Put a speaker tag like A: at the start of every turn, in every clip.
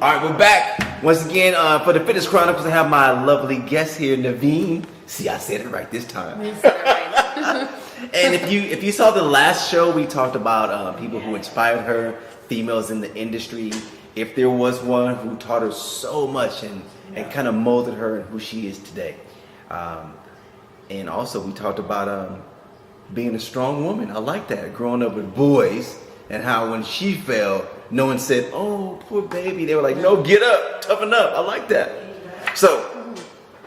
A: All right, we're back once again for the Fitness Chronicles. I have my lovely guest here, Naveen. See, I said it right this time.
B: You said it right.
A: And if you saw the last show, we talked about people who inspired her, females in the industry. If there was one who taught her so much and kind of molded her and who she is today. And also we talked about being a strong woman. I like that. Growing up with boys and how when she fell, no one said, "Oh, poor baby." They were like, "No, get up, toughen up." I like that. So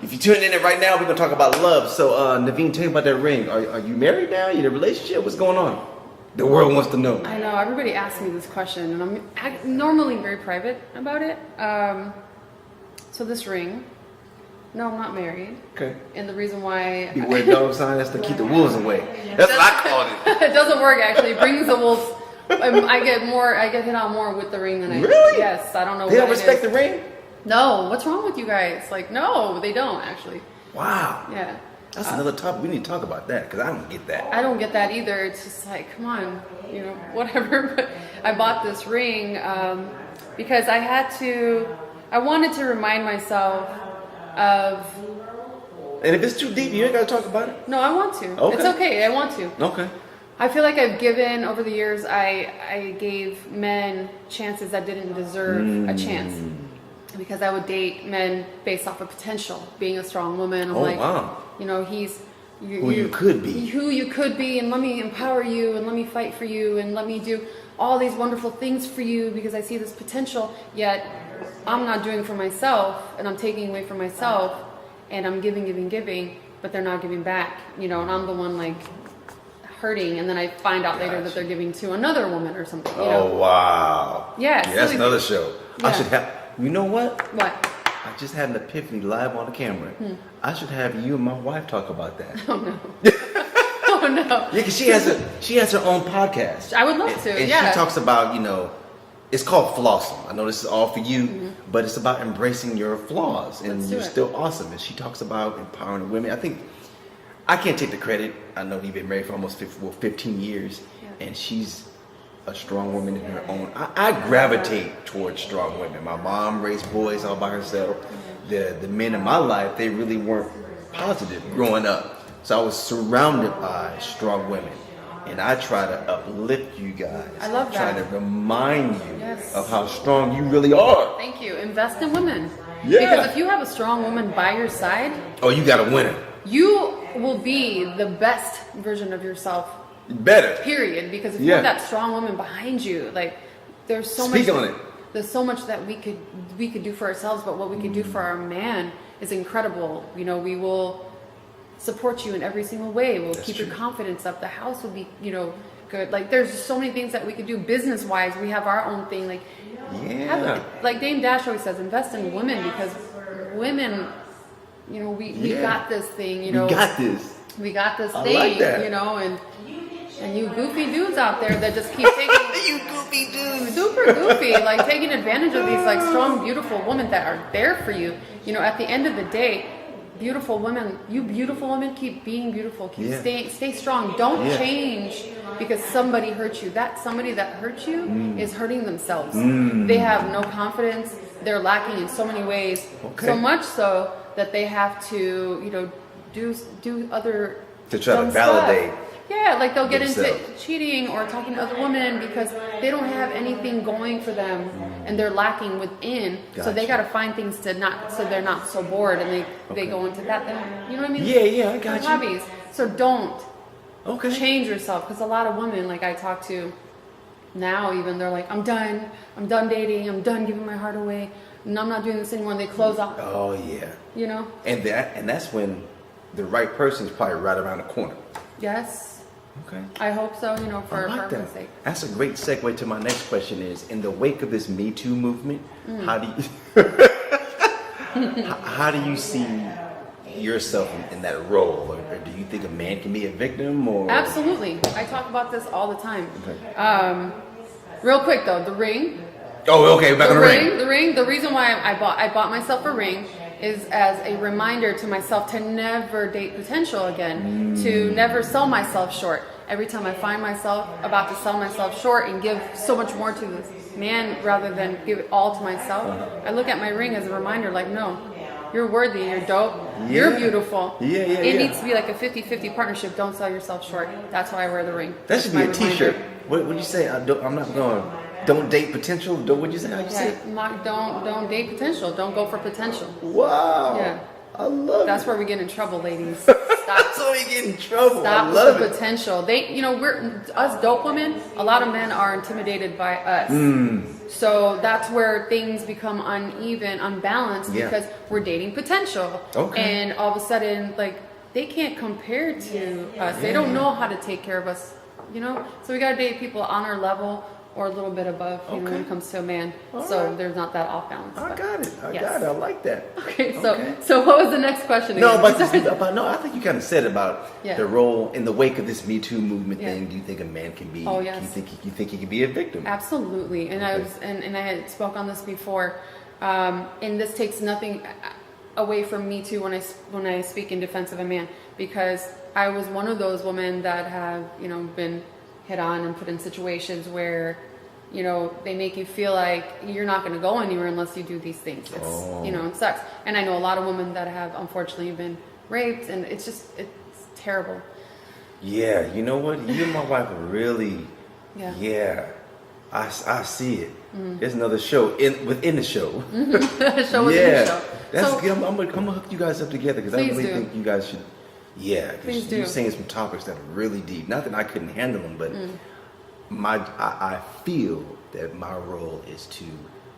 A: if you're tuning in right now, we're going to talk about love. So Naveen, tell me about that ring. Are you married now? You in a relationship? What's going on? The world wants to know.
B: I know, everybody asks me this question, and I'm normally very private about it. So this ring, no, I'm not married.
A: Okay.
B: And the reason why...
A: You wear a dog sign, that's to keep the wolves away. That's what I called it.
B: It doesn't work, actually. It brings the wolves... I get hit on more with the ring than I do.
A: Really?
B: Yes, I don't know
A: They
B: what
A: don't respect
B: it is.
A: the ring?
B: No, what's wrong with you guys? Like, no, they don't, actually.
A: Wow.
B: Yeah.
A: That's another topic. We need to talk about that because I don't get that.
B: I don't get that either. It's just like, come on, whatever. But I bought this ring because I wanted to remind myself of...
A: And if it's too deep, you ain't got to talk about it.
B: No, I want to.
A: Okay.
B: It's okay. I want to.
A: Okay.
B: I feel like I've given, over the years, I gave men chances that didn't deserve a chance. Because I would date men based off of potential, being a strong woman. I'm
A: wow.
B: He's
A: Who you could be.
B: Who you could be, and let me empower you, and let me fight for you, and let me do all these wonderful things for you because I see this potential. Yet I'm not doing for myself, and I'm taking away from myself, and I'm giving, but they're not giving back. And I'm the one like hurting, and then I find out later that they're giving to another woman or something.
A: Oh wow.
B: Yeah.
A: That's another show.
B: Yeah.
A: I should have. You know what?
B: What?
A: I just had an epiphany live on the camera. I should have you and my wife talk about that.
B: Oh no. Oh no.
A: Yeah, because she has her own podcast.
B: I would love to.
A: And
B: yeah.
A: she talks about, it's called flossing. I know this is all for you, but it's about embracing your flaws and you're still awesome. And she talks about empowering women. I can't take the credit. I know we've been married for almost 15 years, and she's a strong woman in her own. I gravitate towards strong women. My mom raised boys all by herself. The men in my life, they really weren't positive growing up. So I was surrounded by strong women. And I try to uplift you guys.
B: I love that.
A: Try to remind you of how strong you really are.
B: Thank you. Invest in women.
A: Yeah.
B: Because if you have a strong woman by your side,
A: Oh, you got a winner.
B: you will be the best version of yourself.
A: Better.
B: Period. Because if you have that strong woman behind you, like there's so much.
A: Speak on it.
B: There's so much that we could do for ourselves, but what we could do for our man is incredible. We will support you in every single way. We'll keep your confidence up. The house will be, good. Like there's so many things that we could do business wise. We have our own thing. Like like Dame Dash always says, invest in women because women, we got this thing.
A: We got this.
B: We got this
A: I
B: thing.
A: like that.
B: And you goofy dudes out there that just keep taking
A: You goofy dudes.
B: super goofy, like taking advantage of these like strong, beautiful women that are there for you. At the end of the day, beautiful women, keep being beautiful. Keep stay strong. Don't change because somebody hurt you. That somebody that hurt you is hurting themselves. They have no confidence. They're lacking in so many ways.
A: Okay.
B: So much so that they have to, do other
A: To try to
B: dumb
A: validate.
B: stuff. Yeah, like they'll get into
A: themselves.
B: cheating or talking to other women because they don't have anything going for them and they're lacking within. So they got to find things so they're not so bored and they go into that. Then, you know what I mean?
A: Yeah, I got you.
B: Hobbies. So don't change yourself because a lot of women like I talk to now even they're like, I'm done dating, I'm done giving my heart away, and I'm not doing this anymore. And they close off.
A: Oh yeah. And that's when the right person is probably right around the corner.
B: Yes.
A: Okay.
B: I hope so, for
A: I like
B: everyone's sake.
A: That's a great segue to my next question is, in the wake of this Me Too movement, how do you how do you see yourself in that role? Or do you think a man can be a victim? Or
B: Absolutely. I talk about this all the time.
A: Okay.
B: Real quick though, the ring.
A: Oh, okay, back on the ring.
B: The ring. The reason why I bought myself a ring is as a reminder to myself to never date potential again, to never sell myself short. Every time I find myself about to sell myself short and give so much more to man, rather than give it all to myself, I look at my ring as a reminder, like, no, you're worthy, you're dope, you're beautiful. It needs to be like a 50-50 partnership. Don't sell yourself short. That's why I wear the ring.
A: That should be a T-shirt. What would you say? I'm not going. Don't date potential. What'd you say? How'd you say?
B: Don't date potential. Don't go for potential.
A: Wow.
B: Yeah.
A: I love
B: That's
A: it.
B: where we get in trouble, ladies. Stop.
A: That's where we get in trouble.
B: Stop
A: I love
B: with
A: it.
B: the potential. We're us dope women. A lot of men are intimidated by us. So that's where things become uneven, unbalanced, because we're dating potential.
A: Okay.
B: And all of a sudden, like, they can't compare to us. They don't know how to take care of us. So we gotta date people on our level or a little bit above, when it comes to a man. So there's not that off balance.
A: I got it. I got it. I like that.
B: Okay, so what was the next question?
A: No,
B: again?
A: I think you kind of said about the role in the wake of this Me Too movement thing. Do you think a man can be?
B: Oh, yes.
A: You think he can be a victim?
B: Absolutely, and I had spoke on this before, and this takes nothing away from Me Too when I speak in defense of a man, because I was one of those women that have been hit on and put in situations where they make you feel like you're not going to go anywhere unless you do these things. It's it sucks. And I know a lot of women that have unfortunately been raped, and it's terrible.
A: Yeah, you know what? You and my wife are really. Yeah. I see it. There's another show within the show.
B: A show within the show.
A: That's good. I'm gonna hook you guys up together, because I really think you guys should. Yeah,
B: please
A: you're
B: do.
A: saying some topics that are really deep. Not that I couldn't handle them, but I feel that my role is to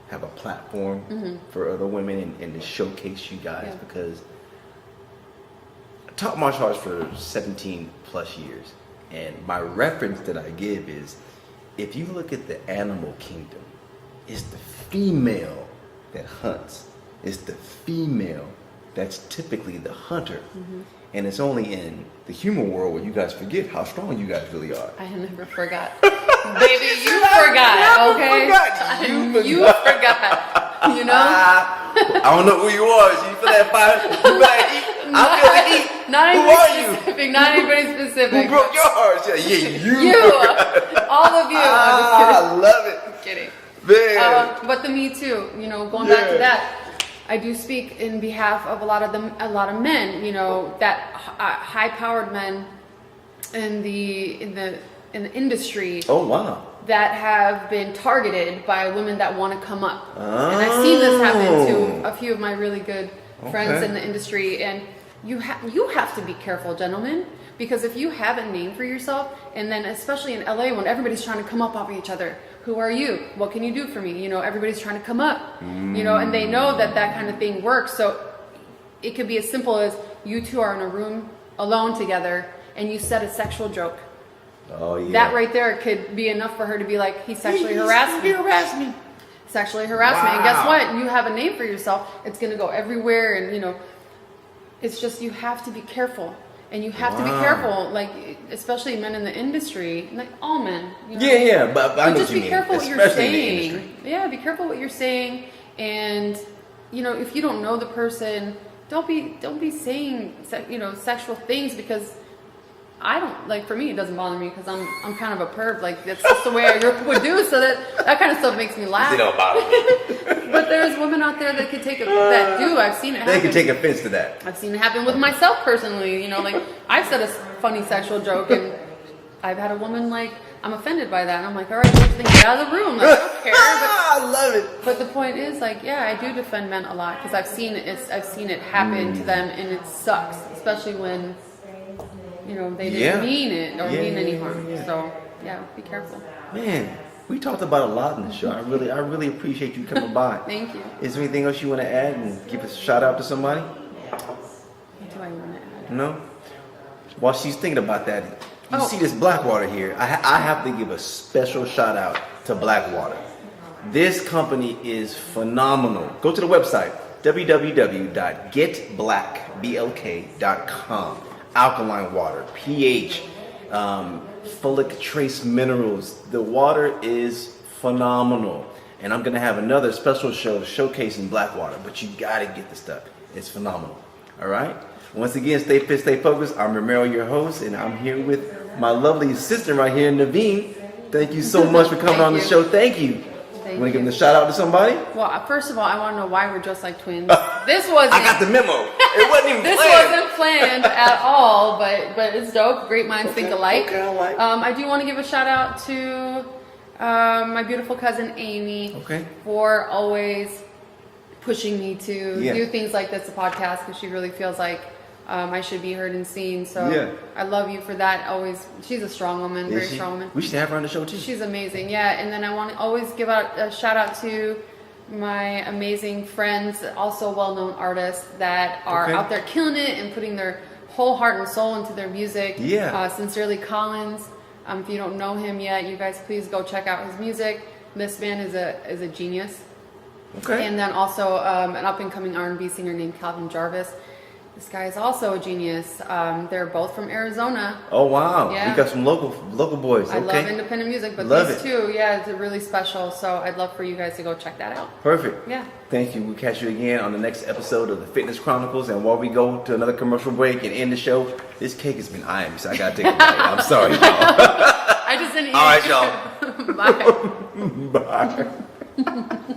A: have a platform for other women and to showcase you guys, because I taught martial arts for 17 plus years, and my reference that I give is, if you look at the animal kingdom, it's the female that hunts. It's the female that's typically the hunter. And it's only in the human world where you guys forget how strong you guys really are.
B: I never forgot. Baby, you forgot, okay? You forgot.
A: I don't know who you are. You feel that fire? You feel that heat? I feel the heat.
B: Not
A: who
B: anybody
A: are you?
B: specific. Not anybody specific.
A: Who broke your heart? Yeah, you.
B: All of you.
A: I love it.
B: I'm kidding.
A: Man.
B: But the Me Too, going back to that, I do speak in behalf of a lot of men, that high-powered men in the industry.
A: Oh wow.
B: That have been targeted by women that want to come up. And I've seen this happen to a few of my really good friends in the industry. And you have to be careful, gentlemen, because if you have a name for yourself, and then especially in LA when everybody's trying to come up off each other, who are you? What can you do for me? Everybody's trying to come up, and they know that kind of thing works. So it could be as simple as you two are in a room alone together and you said a sexual joke.
A: Oh yeah.
B: That right there could be enough for her to be like, he sexually harassed me. Sexually harassed me. And guess what? You have a name for yourself. It's going to go everywhere. And, it's just, you have to be careful. And you have to be careful, like, especially men in the industry, like all men.
A: Yeah, but I know
B: just
A: what you
B: be
A: mean,
B: careful what you're
A: especially in the
B: saying.
A: industry.
B: Yeah, be careful what you're saying. And, if you don't know the person, don't be saying, sexual things, because I don't, like, for me, it doesn't bother me because I'm kind of a perv. Like, that's just the way I would do. So that kind of stuff makes me laugh.
A: It don't bother me.
B: But there's women out there that could take that do. I've seen it happen.
A: They can take offense to that.
B: I've seen it happen with myself personally. Like, I've said a funny sexual joke and I've had a woman like, I'm offended by that. And I'm like, all right, then get out of the room. Like, I don't care.
A: I love it.
B: But the point is, like, yeah, I do defend men a lot because I've seen it happen to them, and it sucks, especially when they didn't mean it or mean any harm. So yeah, be careful.
A: Man, we talked about a lot in the show. I really appreciate you coming by.
B: Thank you.
A: Is there anything else you want to add and give a shout out to somebody?
B: What do I want to add?
A: No. While she's thinking about that, you
B: Oh.
A: see this Blackwater here. I have to give a special shout out to Blackwater. This company is phenomenal. Go to the website www.getblak.com. Alkaline water, pH, folic trace minerals. The water is phenomenal. And I'm going to have another special show showcasing Blackwater, but you got to get the stuff. It's phenomenal. All right? Once again, stay fit, stay focused. I'm Romero, your host, and I'm here with my lovely assistant right here, Naveen. Thank you so much for coming on the show. Thank you.
B: Thank
A: You want to give them a shout out to somebody?
B: Well, first of all, I want to know why we're dressed like twins. This wasn't.
A: I got the memo. It wasn't even
B: This
A: planned.
B: wasn't planned at all, but it's dope. Great minds think alike.
A: Okay, I like.
B: I do want to give a shout out to my beautiful cousin Amy
A: Okay.
B: for always pushing me to
A: Yeah.
B: do things like this, a podcast, because she really feels like I should be heard and seen. So
A: Yeah.
B: I love you for that. Always, she's a strong woman,
A: Is
B: very
A: she?
B: strong woman.
A: We should have her on the show too.
B: She's amazing, yeah. And then I want to always give out a shout out to my amazing friends, also well-known artists that are
A: Okay.
B: out there killing it and putting their whole heart and soul into their music.
A: Yeah.
B: Sincerely Collins. If you don't know him yet, you guys please go check out his music. This man is a genius.
A: Okay.
B: And then also an up-and-coming R&B singer named Calvin Jarvis. This guy is also a genius. They're both from Arizona.
A: Oh wow.
B: Yeah.
A: We got some local boys.
B: I
A: Okay.
B: love independent music, but
A: Love
B: these
A: it.
B: two, yeah, it's really special. So I'd love for you guys to go check that out.
A: Perfect.
B: Yeah.
A: Thank you. We'll catch you again on the next episode of the Fitness Chronicles. And while we go to another commercial break and end the show, this cake has been eyeing me, so I gotta take a bite. I'm sorry, y'all.
B: I just didn't eat
A: All right,
B: it.
A: y'all.
B: Bye.
A: Bye.